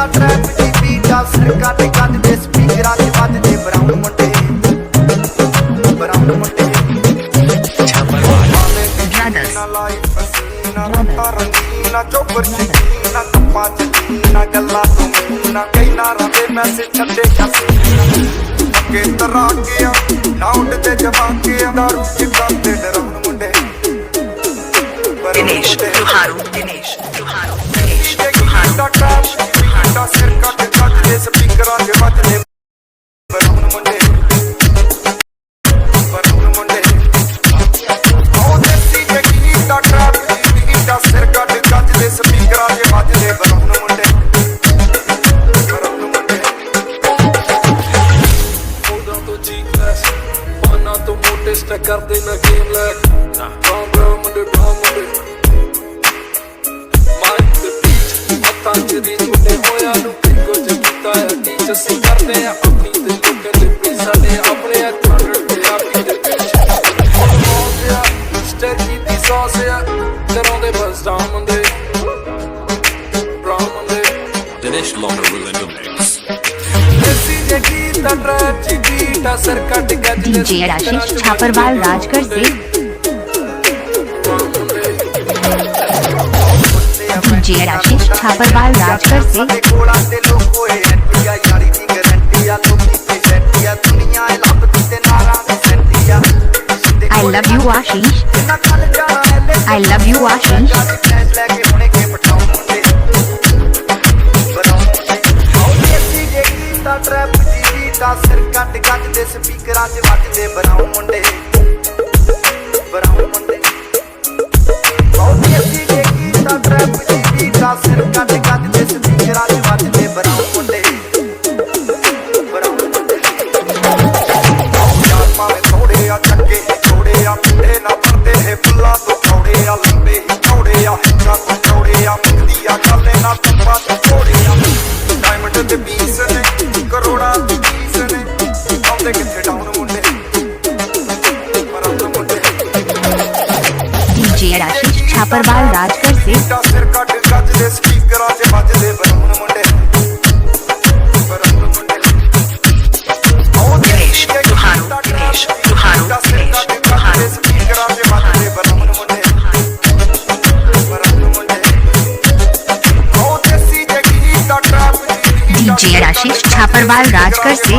ਦਾ trap ਦੀ beat ਆ ਸਿਰ ਕੱਟ ਕੱਟ ਦੇ ਸਪੀਕਰਾਂ 'ਚ ਵੱਜਦੇ ਬਰਾਊਨ ਮੁੰਡੇ ਨਾ ਲਾਈਫ ਪਸੀਨਾ ਰੱਤਾ ਰੰਗੀਨਾ ਚੋਬਰ ਚੀਨਾ ਕੱਪਾਂ ਚ ਨਾ ਗੱਲਾਂ ਤੋਂ ਨਾ ਕਈ ਨਾਰਾਂ ਦੇ ਮੈਸੇਜ ਛੱਡੇ ਜਾਸੀ ਅੱਗੇ ਤਰਾ ਗਿਆ ਨਾ ਉੱਡਦੇ ਜਵਾਕੇ ਦਾਰੂ ਜਿੱਦਾਂ ਤੇ ਡਰਾਉਣ ਮੁੰਡੇ Dinesh Tuharu Dinesh ਦਾ ਟਰੈਪ ਦਾ ਸਿਰ ਕੱਟ ਕੱਟ ਦੇ ਸਪੀਕਰਾਂ 'ਚ ਵੱਜਦੇ ਬਰਾਊਨ ਮੁੰਡੇ ਸਿਰ ਕੱਟ ਕੱਜ ਦੇ ਸਪੀਕਰਾਂ 'ਚ ਵੱਜਦੇ ਬਰਾਊਨ ਮੁੰਡੇ ਉਦੋਂ ਤੋਂ ਜੀ ਕਲਾਸ ਪਾਨਾ ਤੋਂ ਮੋਟੇ ਸਟੈਕ ਕਰਦੇ ਨਾ ਗੇਮ ਲੈ ਬਰਾਊਨ ਮੁੰਡੇ ਮਾਈਕ ਤੇ ਬੀਟ ਮੱਤਾਂ 'ਚ ਦੀ ਝੂਟੇ ਹੋਇਆ ਨੂੰ ਕੁਝ ਕੀਤਾ ਹੈ ਟੀਚਰ ਸੀ ਕਰਦੇ ਆ ਆਪਣੀ ਤੇ ਲੋਕਾਂ ਦੇ ਪੈਸਾ ਦੇ ਆਪਣੇ ਹੱਥਾਂ ਤੇ ਆਪਣੀ ਦੇ ਪਿੱਛੇ ਸਟੈਕ ਦੀ ਸੌਸ ਆ ਕਰਾਉਂਦੇ ਬਸ ਡਾਊਨ ਦੇ ਬਰਾਊਨ ਦੇ Dinesh Longer will in the mix. DJ आशीष छापरवाल राजगढ़ से DJ आशीष छापरवाल राजगढ़ से I love you Ashish I love you Ashish trap the beat ਆ ਸਿਰ ਕੱਟ ਕੱਟ ਦੇ ਸਪੀਕਰਾਂ 'ਚ ਵੱਜਦੇ ਬਰਾਊਨ ਮੁੰਡੇ ਬਹੁਤੀ ਅੱਛੀ ਜੇ ਕੀਤਾ ਟਰੈਪ ਦੀ ਬੀਟ ਆ ਸਿਰ ਕੱਟ ਕੱਟ ਦੇ ਸਪੀਕਰਾਂ 'ਚ ਵੱਜਦੇ ਬਰਾਊਨ ਮੁੰਡੇ ਯਾਰ ਭਾਵੇਂ ਥੋੜੇ ਆ ਚੱਕੇ ਥੋੜੇ ਆ ਮੁੰਡੇ ਨਾ ਪਰਦੇ ਇਹ ਫੁੱਲਾਂ ਤੋਂ ਥੋੜੇ ਆ ਲੰਬੇ ਹੀ ਥੋੜੇ ਆ ਹਿੱਕਾਂ ਤੋਂ ਥੋੜੇ ਆ ਮੁਕਦੀ ਆ ਗੱਲੇ ਨਾ ਤੰਬਾ ਤੋਂ ਥੋੜੇ ਆ ਡਾਇਮੰਡ ਤੇ ਪੀਸ ਨੇ ਕਰੋੜਾਂ ਦੀ ਚੀਜ਼ ਨੇ ਆਉਂਦੇ ਕਿੱਥੇ ਡਾਊਨ ਮੁੰਡੇ ਬਰਾਊਨ ਮੁੰਡੇ DJ आशीष छापरवाल राजगढ़ से ਸਿਰ ਕੱਟ ਕੱਜ ਦੇ ਸਪੀਕਰਾਂ 'ਚ ਵੱਜਦੇ ਬਰਾਊਨ ਮੁੰਡੇ Dinesh Tuharu ਸਪੀਕਰਾਂ 'ਚ ਵੱਜਦੇ ਬਰਾਊਨ ਮੁੰਡੇ ਉਹ ਦੇਸੀ ਜਗੀ ਦਾ ਟਰੈਪ DJ आशीष छापरवाल राजगढ़ से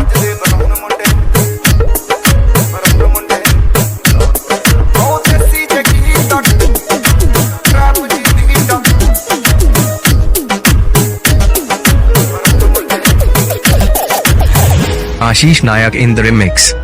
Ashish Nayak in the remix.